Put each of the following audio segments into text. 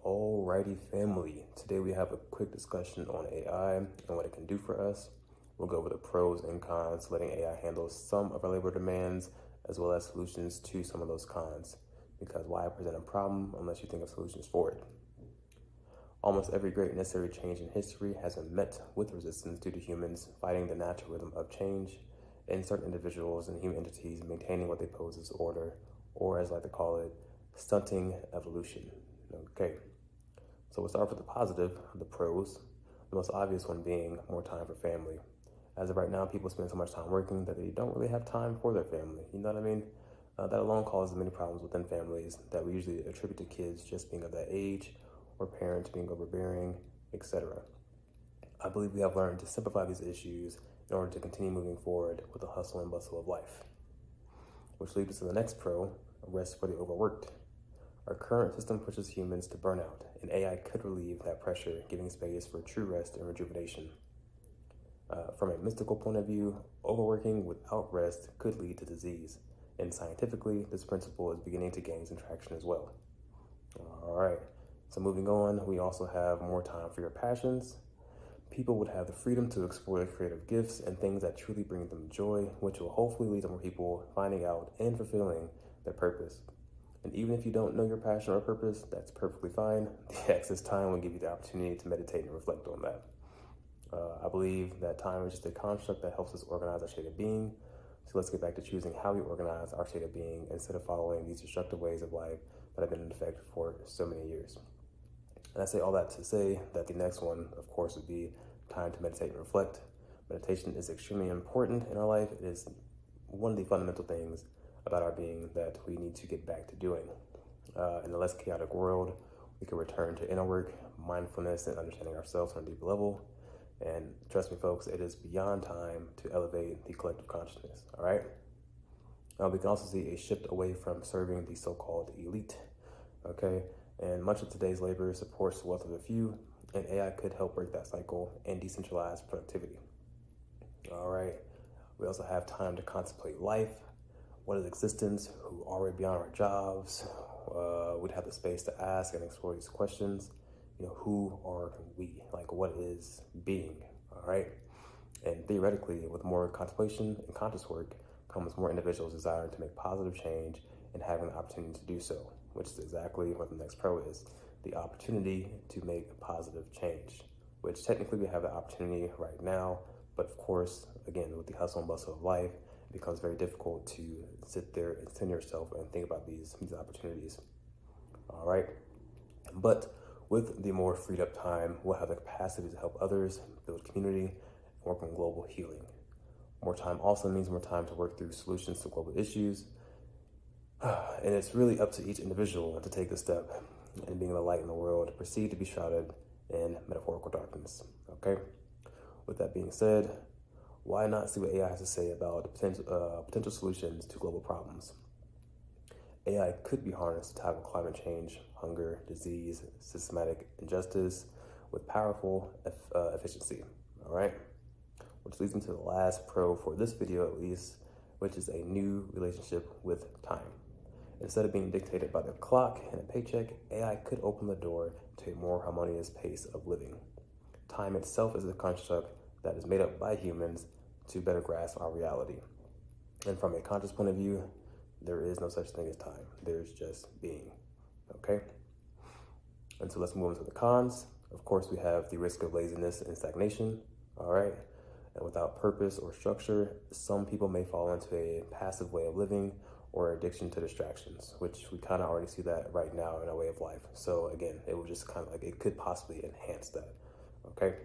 Alrighty, family. Today we have a quick discussion on AI and what it can do for us. We'll go over the pros and cons, letting AI handle some of our labor demands, as well as solutions to some of those cons. Because why present a problem unless you think of solutions for it? Almost every great necessary change in history has been met with resistance due to humans fighting the natural rhythm of change, and certain individuals and human entities maintaining what they pose as order, or as I like to call it, stunting evolution. Okay, so we'll start with the positive, the pros, the most obvious one being more time for family. As of right now, people spend so much time working that they don't really have time for their family. You know what I mean? That alone causes many problems within families that we usually attribute to kids just being of that age or parents being overbearing, etc. I believe we have learned to simplify these issues in order to continue moving forward with the hustle and bustle of life. Which leads us to the next pro, rest for the overworked. Our current system pushes humans to burnout, and AI could relieve that pressure, giving space for true rest and rejuvenation. From a mystical point of view, overworking without rest could lead to disease, and scientifically, this principle is beginning to gain some traction as well. All right, so moving on, we also have more time for your passions. People would have the freedom to explore their creative gifts and things that truly bring them joy, which will hopefully lead to more people finding out and fulfilling their purpose. And even if you don't know your passion or purpose, that's perfectly fine. The access time will give you the opportunity to meditate and reflect on that. I believe that time is just a construct that helps us organize our state of being. So let's get back to choosing how we organize our state of being instead of following these destructive ways of life that have been in effect for so many years. And I say all that to say that the next one, of course, would be time to meditate and reflect. Meditation is extremely important in our life. It is one of the fundamental things about our being that we need to get back to doing. In a less chaotic world, we can return to inner work, mindfulness, and understanding ourselves on a deeper level. And trust me, folks, it is beyond time to elevate the collective consciousness, all right? We can also see a shift away from serving the so-called elite, okay? And much of today's labor supports the wealth of the few, and AI could help break that cycle and decentralize productivity. All right, we also have time to contemplate life. What is existence? Who are we beyond our jobs? We'd have the space to ask and explore these questions. You know, who are we? Like, what is being? All right. And theoretically, with more contemplation and conscious work comes more individuals' desire to make positive change and having the opportunity to do so, which is exactly what the next pro is, the opportunity to make positive change, which technically we have the opportunity right now. But of course, again, with the hustle and bustle of life, it becomes very difficult to sit there and center yourself and think about these opportunities. All right. But with the more freed up time, we'll have the capacity to help others, build community, and work on global healing. More time also means more time to work through solutions to global issues. And it's really up to each individual to take the step in being the light in the world, proceed to be shrouded in metaphorical darkness. Okay. With that being said, why not see what AI has to say about potential solutions to global problems? AI could be harnessed to tackle climate change, hunger, disease, systematic injustice with powerful efficiency, all right? Which leads me to the last pro for this video at least, which is a new relationship with time. Instead of being dictated by the clock and a paycheck, AI could open the door to a more harmonious pace of living. Time itself is a construct that is made up by humans to better grasp our reality. And from a conscious point of view, there is no such thing as time. There's just being, okay? And so let's move on to the cons. Of course, we have the risk of laziness and stagnation, all right? And without purpose or structure, some people may fall into a passive way of living or addiction to distractions, which we kind of already see that right now in our way of life. So again, it will just kind of like, it could possibly enhance that, okay?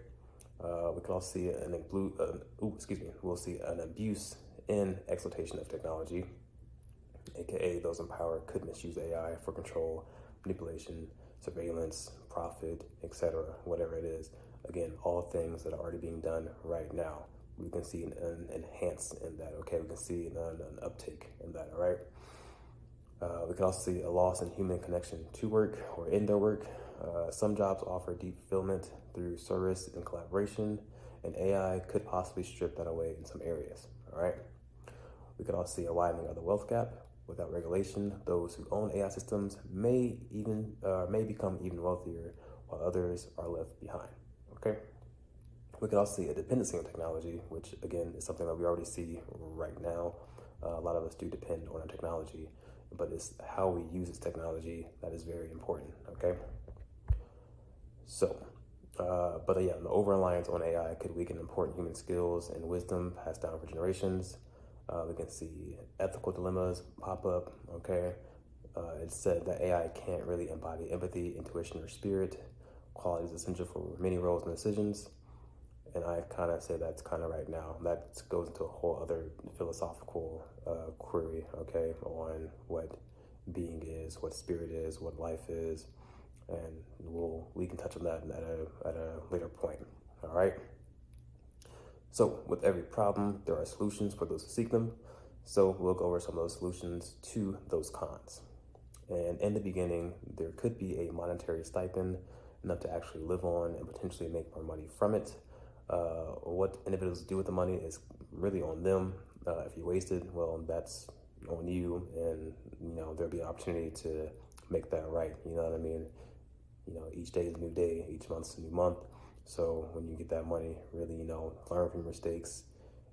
We can also see we'll see an abuse in exploitation of technology, aka those in power could misuse AI for control, manipulation, surveillance, profit, etc., whatever it is. Again, all things that are already being done right now. We can see an enhance in that, okay? We can see an uptake in that, all right? We can also see a loss in human connection to work or in their work. Some jobs offer deep fulfillment through service and collaboration, and AI could possibly strip that away in some areas, all right? We could also see a widening of the wealth gap Without regulation, those who own AI systems may become even wealthier, while others are left behind. Okay. We could also see a dependency on technology, which again is something that we already see right now. A lot of us do depend on our technology, but it's how we use this technology that is very important. Okay. So, the over-reliance on AI could weaken important human skills and wisdom passed down for generations. We can see ethical dilemmas pop up. Okay. It's said that AI can't really embody empathy, intuition, or spirit, qualities essential for many roles and decisions. And I kind of say that's kind of right now. That goes into a whole other philosophical query, okay, on what being is, what spirit is, what life is, and we can touch on that at a later point. All right. So with every problem, there are solutions for those who seek them. So we'll go over some of those solutions to those cons. And in the beginning, there could be a monetary stipend, enough to actually live on and potentially make more money from it. What individuals do with the money is really on them. If you waste it, well, that's on you, and there'll be an opportunity to make that right. You know what I mean? Each day is a new day, each month's a new month. So when you get that money, really, learn from your mistakes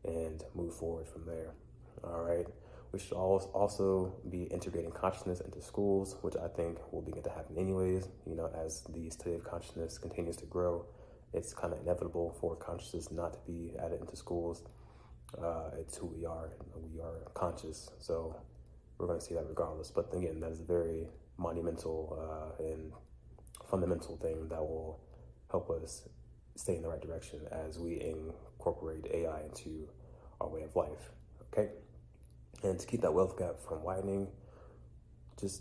and move forward from there. All right. We should also be integrating consciousness into schools, which I think will begin to happen anyways. As the study of consciousness continues to grow, it's kind of inevitable for consciousness not to be added into schools. It's who we are. We are conscious. So we're going to see that regardless. But again, that is a very monumental and fundamental thing that will help us stay in the right direction as we incorporate AI into our way of life. Okay. And to keep that wealth gap from widening,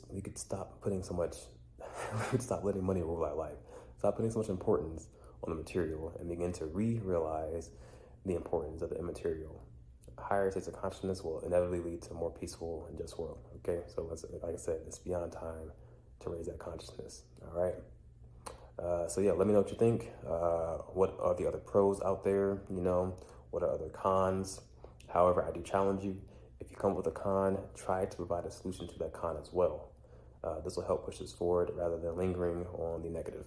we could stop putting so much, we could stop letting money rule our life. Stop putting so much importance on the material and begin to realize the importance of the immaterial. Higher states of consciousness will inevitably lead to a more peaceful and just world. Okay, so like I said, it's beyond time to raise that consciousness. All right. Let me know what you think. What are the other pros out there? What are other cons? However, I do challenge you. If you come up with a con, try to provide a solution to that con as well. This will help push us forward rather than lingering on the negative.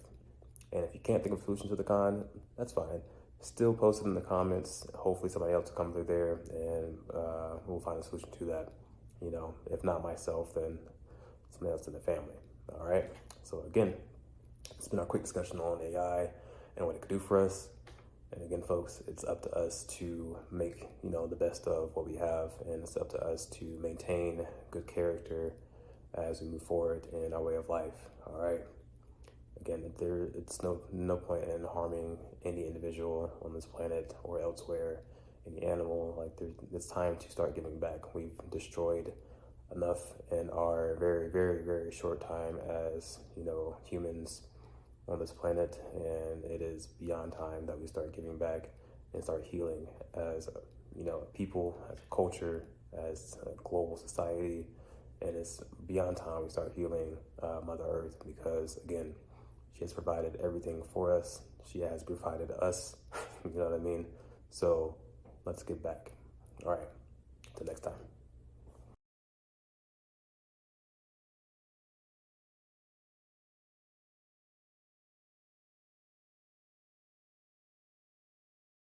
And if you can't think of a solution to the con, that's fine. Still post it in the comments. Hopefully somebody else will come through there and we'll find a solution to that. If not myself, then somebody else in the family. All right. So again, it's been our quick discussion on AI and what it could do for us. And again, folks, it's up to us to make, the best of what we have. And it's up to us to maintain good character as we move forward in our way of life. All right. Again, it's no point in harming any individual on this planet or elsewhere, any animal. It's time to start giving back. We've destroyed enough in our very, very, very short time as, humans on this planet, and it is beyond time that we start giving back and start healing as, people, as a culture, as a global society, and it's beyond time we start healing Mother Earth because, again, she has provided everything for us. She has provided us, you know what I mean? So let's get back. All right, until next time.